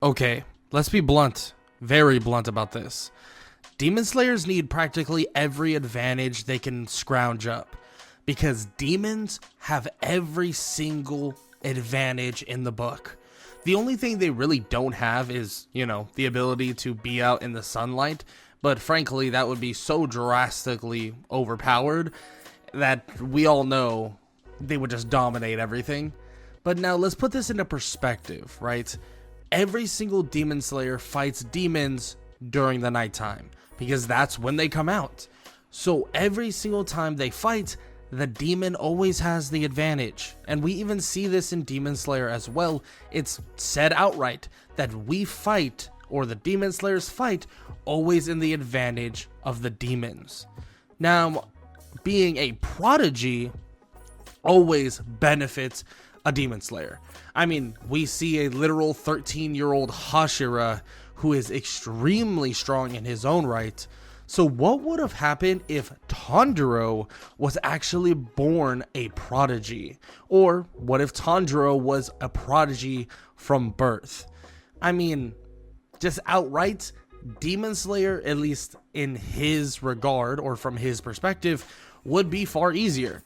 Okay, let's be blunt, very blunt about this. Demon Slayers need practically every advantage they can scrounge up, because demons have every single advantage in the book. The only thing they really don't have is, the ability to be out in the sunlight, but frankly, that would be so drastically overpowered that we all know they would just dominate everything. But now let's put this into perspective, right? Every single Demon Slayer fights demons during the nighttime, because that's when they come out. So every single time they fight, the demon always has the advantage. And we even see this in Demon Slayer as well. It's said outright that we fight, or the Demon Slayers fight, always in the advantage of the demons. Now, being a prodigy always benefits a Demon Slayer. I mean, we see a literal 13-year-old Hashira who is extremely strong in his own right. So what would have happened if Tanjiro was actually born a prodigy? Or what if Tanjiro was a prodigy from birth? I mean, just outright, Demon Slayer, at least in his regard or from his perspective, would be far easier.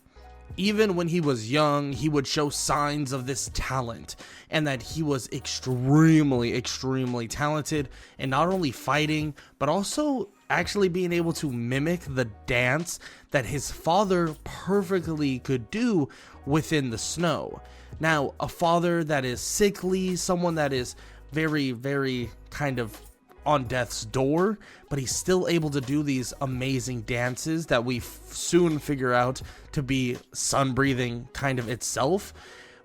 Even when he was young, he would show signs of this talent, and that he was extremely talented in not only fighting, but also actually being able to mimic the dance that his father perfectly could do within the snow. Now, a father that is sickly, someone that is very kind of on death's door, but he's still able to do these amazing dances that we soon figure out to be sun breathing kind of itself.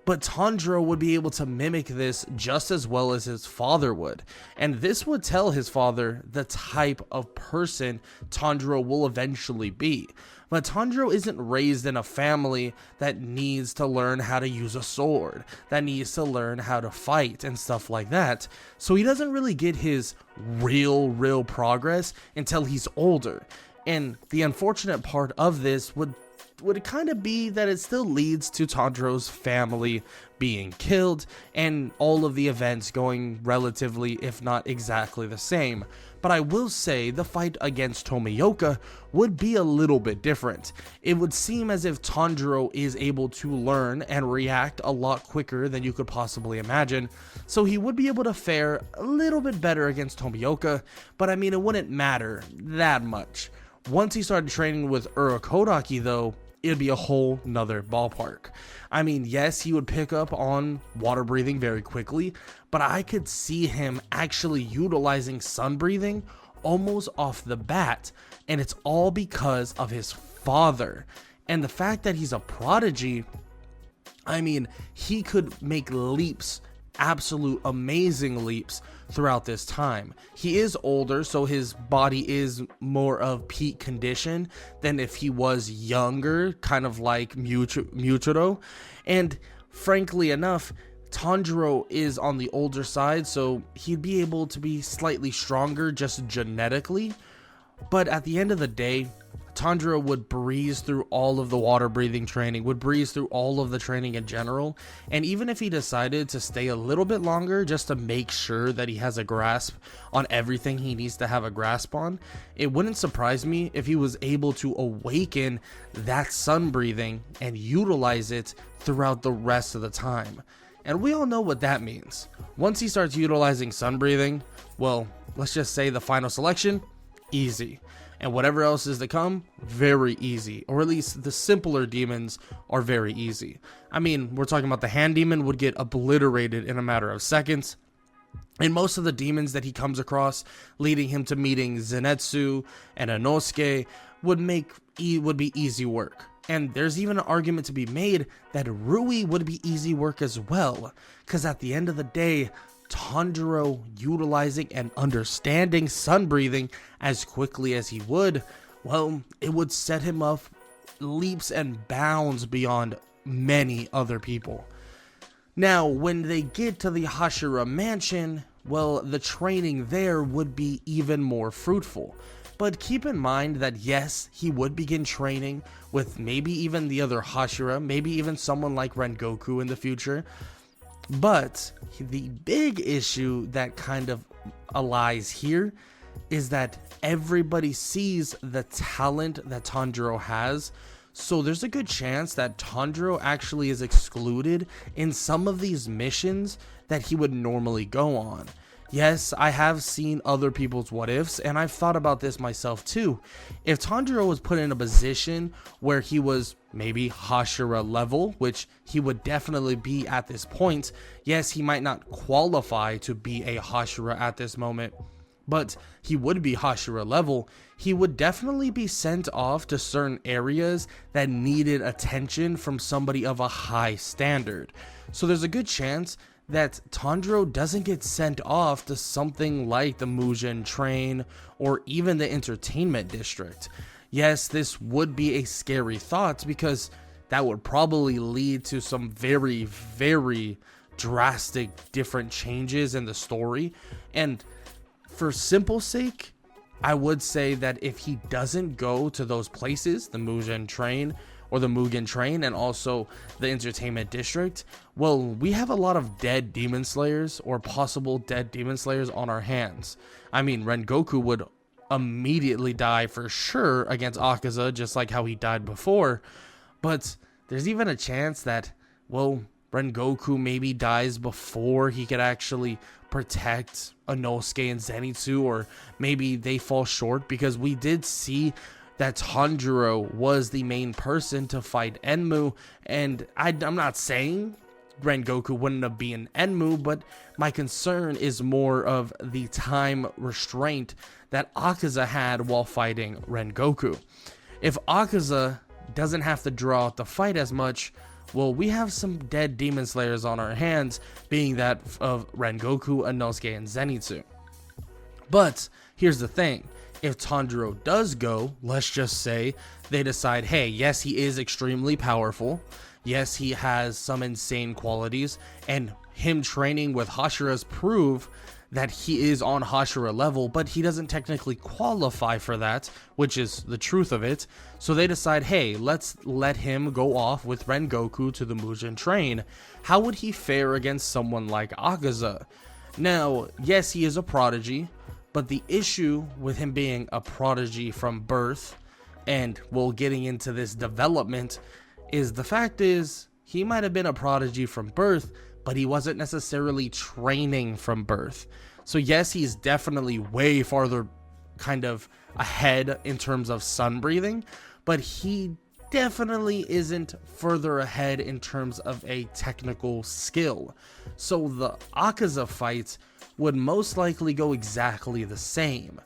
But Tanjiro would be able to mimic this just as well as his father would. And this would tell his father the type of person Tanjiro will eventually be. But Tanjiro isn't raised in a family that needs to learn how to use a sword, that needs to learn how to fight and stuff like that. So he doesn't really get his real progress until he's older. And the unfortunate part of this would kind of be that it still leads to Tanjiro's family being killed and all of the events going relatively, if not exactly the same. But I will say the fight against Tomioka would be a little bit different. It would seem as if Tanjiro is able to learn and react a lot quicker than you could possibly imagine, so he would be able to fare a little bit better against Tomioka, but I mean, it wouldn't matter that much. Once he started training with Urokodaki though, it'd be a whole nother ballpark. I mean, yes, he would pick up on water breathing very quickly, but I could see him actually utilizing sun breathing almost off the bat, and it's all because of his father. And the fact that he's a prodigy, I mean, he could make leaps, absolute amazing leaps throughout this time. He is older, so his body is more of peak condition than if he was younger, kind of like Muchiro. And frankly enough, Tanjiro is on the older side, so he'd be able to be slightly stronger just genetically. But at the end of the day, Tanjiro would breeze through all of the water breathing training, would breeze through all of the training in general, and even if he decided to stay a little bit longer just to make sure that he has a grasp on everything he needs to have a grasp on, it wouldn't surprise me if he was able to awaken that sun breathing and utilize it throughout the rest of the time. And we all know what that means. Once he starts utilizing sun breathing, well, let's just say the final selection, easy. And whatever else is to come, very easy. Or at least the simpler demons are very easy. I mean, we're talking about the hand demon would get obliterated in a matter of seconds. And most of the demons that he comes across, leading him to meeting Zenitsu and Inosuke, would be easy work. And there's even an argument to be made that Rui would be easy work as well. Because at the end of the day, Tanjiro utilizing and understanding sun breathing as quickly as he would, well, it would set him up leaps and bounds beyond many other people. Now, when they get to the Hashira mansion, well, the training there would be even more fruitful. But keep in mind that yes, he would begin training with maybe even the other Hashira, maybe even someone like Rengoku in the future. But the big issue that kind of lies here is that everybody sees the talent that Tanjiro has. So there's a good chance that Tanjiro actually is excluded in some of these missions that he would normally go on. Yes, I have seen other people's what ifs, and I've thought about this myself too. If Tanjiro was put in a position where he was maybe Hashira level, which he would definitely be at this point, yes, he might not qualify to be a Hashira at this moment, but he would be Hashira level. He would definitely be sent off to certain areas that needed attention from somebody of a high standard. So there's a good chance that Tanjiro doesn't get sent off to something like the Mugen Train or even the entertainment district. Yes, this would be a scary thought because that would probably lead to some very, very drastic different changes in the story. And for simple sake, I would say that if he doesn't go to those places, the Mugen Train or the Mugen Train and also the entertainment district, well, we have a lot of dead demon slayers or possible dead demon slayers on our hands. I mean, Rengoku would immediately die for sure against Akaza, just like how he died before, but there's even a chance that, well, Rengoku maybe dies before he could actually protect Inosuke and Zenitsu, or maybe they fall short, because we did see that Tanjiro was the main person to fight Enmu, and I'm not saying Rengoku wouldn't have been Enmu, but my concern is more of the time restraint that Akaza had while fighting Rengoku. If Akaza doesn't have to draw out the fight as much, well, we have some dead demon slayers on our hands, being that of Rengoku, Inosuke, and Zenitsu. But here's the thing. If Tanjiro does go, let's just say they decide, hey, yes, he is extremely powerful. Yes, he has some insane qualities, and him training with Hashiras prove that he is on Hashira level, but he doesn't technically qualify for that, which is the truth of it. So they decide, hey, let's let him go off with Rengoku to the Mugen Train. How would he fare against someone like Akaza? Now, yes, he is a prodigy, but the issue with him being a prodigy from birth, and well, getting into this development, is the fact is he might have been a prodigy from birth, but he wasn't necessarily training from birth. So yes, he's definitely way farther kind of ahead in terms of sun breathing, but he definitely isn't further ahead in terms of a technical skill. So the Akaza fight would most likely go exactly the same.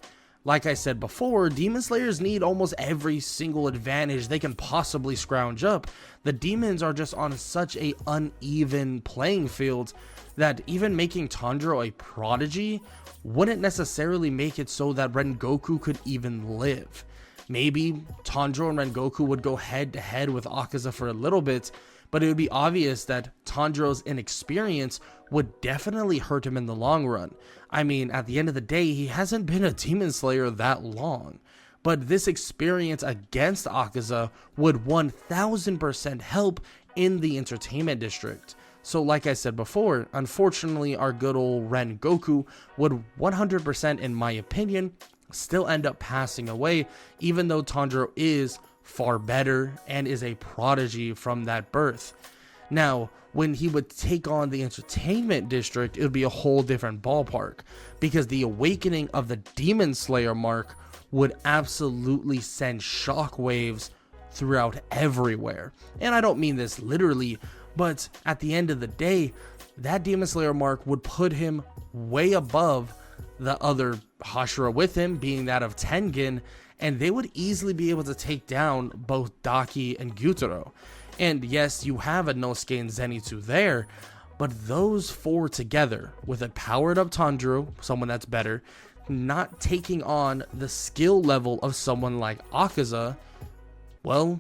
Like I said before, Demon Slayers need almost every single advantage they can possibly scrounge up. The demons are just on such a uneven playing field that even making Tanjiro a prodigy wouldn't necessarily make it so that Rengoku could even live. Maybe Tanjiro and Rengoku would go head to head with Akaza for a little bit, but it would be obvious that Tanjiro's inexperience would definitely hurt him in the long run. I mean, at the end of the day, he hasn't been a Demon Slayer that long. But this experience against Akaza would 1000% help in the entertainment district. So like I said before, unfortunately our good old Rengoku would 100%, in my opinion, still end up passing away, even though Tanjiro is far better and is a prodigy from that birth. Now, when he would take on the entertainment district, it would be a whole different ballpark, because the awakening of the Demon Slayer mark would absolutely send shockwaves throughout everywhere. And I don't mean this literally, but at the end of the day, that Demon Slayer mark would put him way above the other Hashira with him, being that of Tengen, and they would easily be able to take down both Daki and Gyutaro. And yes, you have Inosuke and Zenitsu there, but those four together, with a powered up Tanjiro, someone that's better, not taking on the skill level of someone like Akaza, well,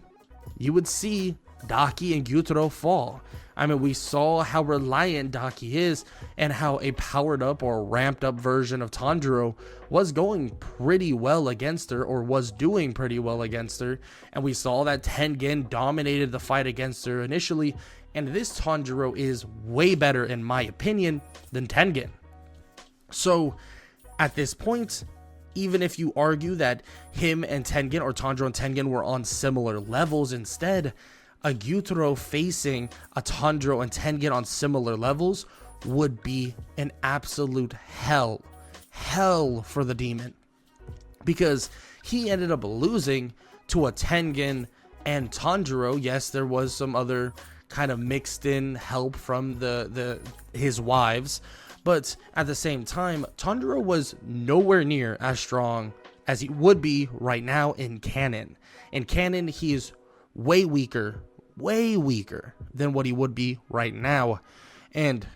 you would see Daki and Gyutaro fall. I mean, we saw how reliant Daki is and how a powered up or ramped up version of Tanjiro was going pretty well against her, or was doing pretty well against her. And we saw that Tengen dominated the fight against her initially, And this Tanjiro is way better, in my opinion, than Tengen. So at this point, even if you argue that him and Tengen, or Tanjiro and Tengen, were on similar levels, instead, a Gyutaro facing a Tanjiro and Tengen on similar levels would be an absolute hell for the demon, because he ended up losing to a Tengen and Tanjiro. Yes, there was some other kind of mixed in help from his wives, but at the same time, Tanjiro was nowhere near as strong as he would be right now in canon. In canon, he is way weaker than what he would be right now. And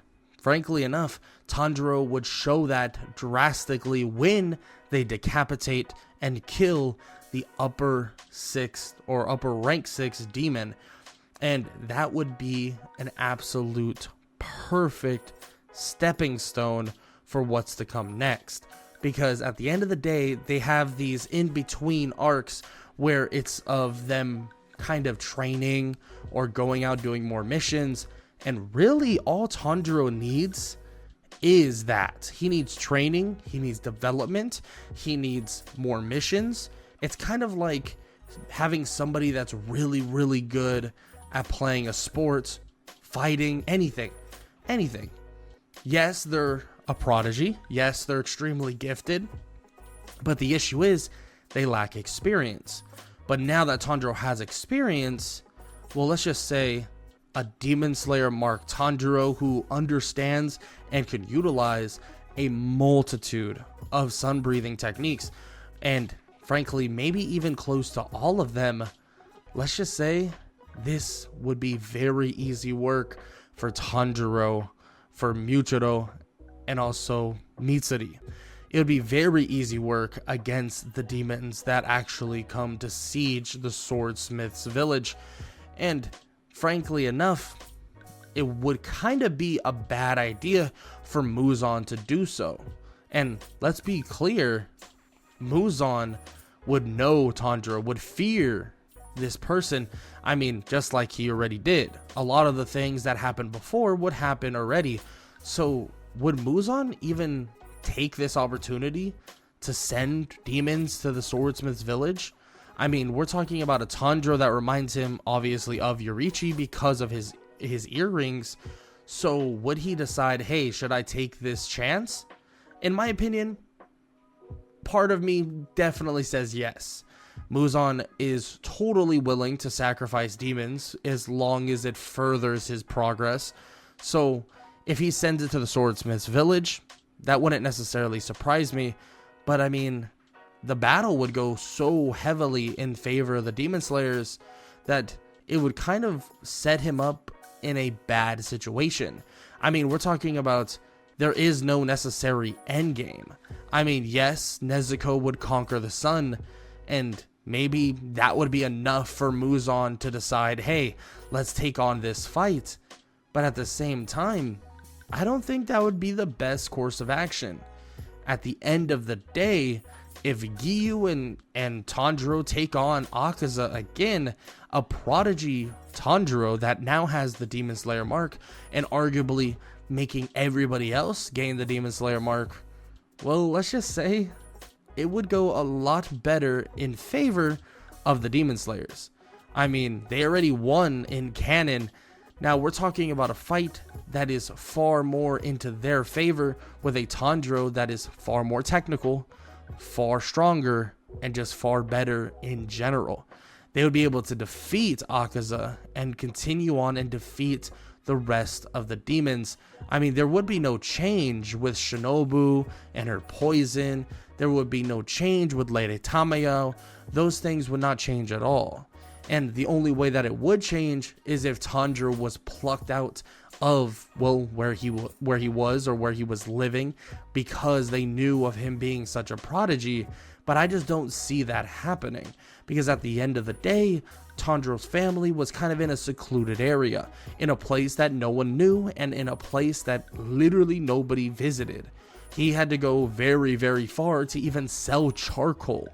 frankly enough, Tanjiro would show that drastically when they decapitate and kill the upper 6th or upper rank 6 demon. And that would be an absolute perfect stepping stone for what's to come next. Because at the end of the day, they have these in-between arcs where it's of them kind of training or going out doing more missions. And really all Tanjiro needs is that. He needs training, he needs development, he needs more missions. It's kind of like having somebody that's really good at playing a sport, fighting, anything. Yes, they're a prodigy. Yes, they're extremely gifted. But the issue is they lack experience. But now that Tanjiro has experience, well, let's just say a Demon Slayer Mark Tanjiro who understands and can utilize a multitude of sun breathing techniques, and frankly, maybe even close to all of them. Let's just say this would be very easy work for Tanjiro, for Muchiro, and also Mitsuri. It would be very easy work against the demons that actually come to siege the Swordsmith's Village. And frankly enough, it would kind of be a bad idea for Muzan to do so. And let's be clear, Muzan would know Tanjiro, would fear this person. I mean, just like he already did. A lot of the things that happened before would happen already. So would Muzan even take this opportunity to send demons to the Swordsmith's Village? I mean, we're talking about a Tanjiro that reminds him obviously of Yoriichi because of his earrings. So would he decide, hey, should I take this chance? In my opinion, part of me definitely says yes. Muzan is totally willing to sacrifice demons as long as it furthers his progress. So if he sends it to the Swordsmith's Village, that wouldn't necessarily surprise me. But I mean, the battle would go so heavily in favor of the Demon Slayers that it would kind of set him up in a bad situation. I mean, we're talking about there is no necessary endgame. I mean, yes, Nezuko would conquer the sun, and maybe that would be enough for Muzan to decide, hey, let's take on this fight. But at the same time, I don't think that would be the best course of action. At the end of the day, if Giyu and Tanjiro take on Akaza again, a prodigy Tanjiro that now has the Demon Slayer mark, and arguably making everybody else gain the Demon Slayer mark, well, let's just say it would go a lot better in favor of the Demon Slayers. I mean, they already won in canon. Now we're talking about a fight that is far more into their favor, with a Tanjiro that is far more technical, far stronger, and just far better in general. They would be able to defeat Akaza and continue on and defeat the rest of the demons. I mean, there would be no change with Shinobu and her poison. There would be no change with Lady Tamayo. Those things would not change at all. And the only way that it would change is if Tanjiro was plucked out of, well, where he was or where he was living, because they knew of him being such a prodigy. But I just don't see that happening, because at the end of the day, Tanjiro's family was kind of in a secluded area, in a place that no one knew, and in a place that literally nobody visited. He had to go very, very far to even sell charcoal.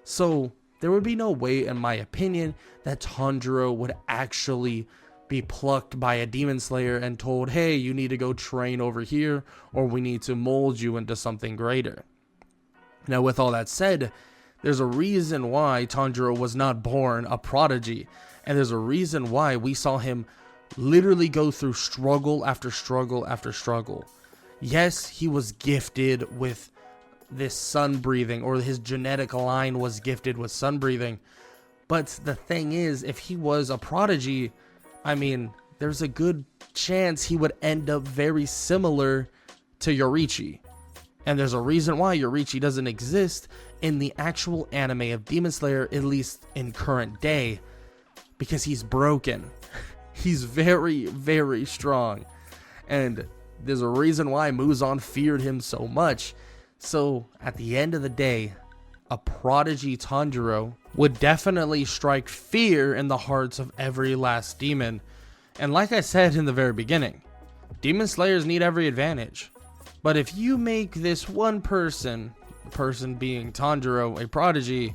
So there would be no way, in my opinion, that Tanjiro would actually be plucked by a demon slayer and told, hey, you need to go train over here, or we need to mold you into something greater. Now, with all that said, there's a reason why Tanjiro was not born a prodigy, and there's a reason why we saw him literally go through struggle after struggle after struggle. Yes, he was gifted with this sun breathing, or his genetic line was gifted with sun breathing. But the thing is, if he was a prodigy, I mean, there's a good chance he would end up very similar to Yorichi. And there's a reason why Yorichi doesn't exist in the actual anime of Demon Slayer, at least in current day, because he's broken. He's very, very strong. And there's a reason why Muzan feared him so much. So, at the end of the day, a prodigy Tanjiro would definitely strike fear in the hearts of every last demon. And like I said in the very beginning, Demon Slayers need every advantage. But if you make this one person, the person being Tanjiro, a prodigy,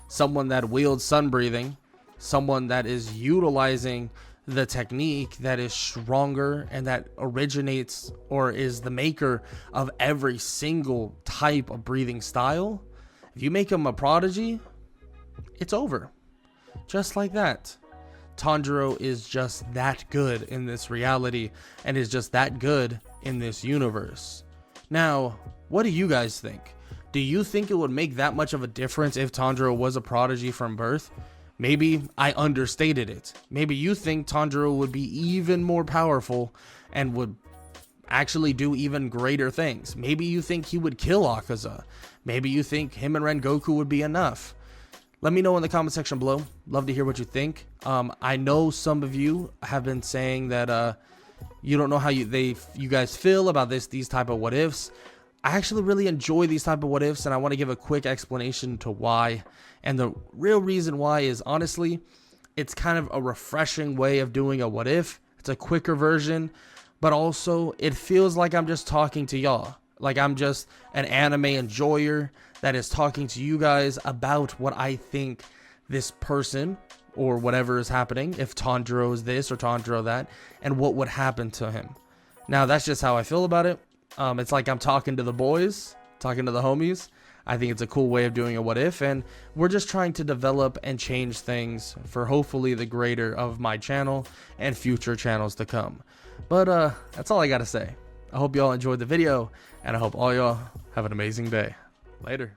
someone that wields sun breathing, someone that is utilizing the technique that is stronger and that originates or is the maker of every single type of breathing style, if you make him a prodigy, it's over. Just like that. Tanjiro is just that good in this reality and is just that good in this universe. Now, what do you guys think? Do you think it would make that much of a difference if Tanjiro was a prodigy from birth? Maybe I understated it. Maybe you think Tanjiro would be even more powerful and would actually do even greater things. Maybe you think he would kill Akaza. Maybe you think him and Rengoku would be enough. Let me know in the comment section below. Love to hear what you think. I know some of you have been saying that you don't know how you guys feel about these type of what ifs. I actually really enjoy these type of what ifs, and I want to give a quick explanation to why. And the real reason why is, honestly, it's kind of a refreshing way of doing a what if. It's a quicker version, but also it feels like I'm just talking to y'all. Like I'm just an anime enjoyer that is talking to you guys about what I think this person or whatever is happening, if Tanjiro is this or Tanjiro that, and what would happen to him. Now, that's just how I feel about it. It's like I'm talking to the boys, talking to the homies. I think it's a cool way of doing a what if, and we're just trying to develop and change things for hopefully the greater of my channel and future channels to come. But that's all I gotta say. I hope y'all enjoyed the video, and I hope all y'all have an amazing day. Later.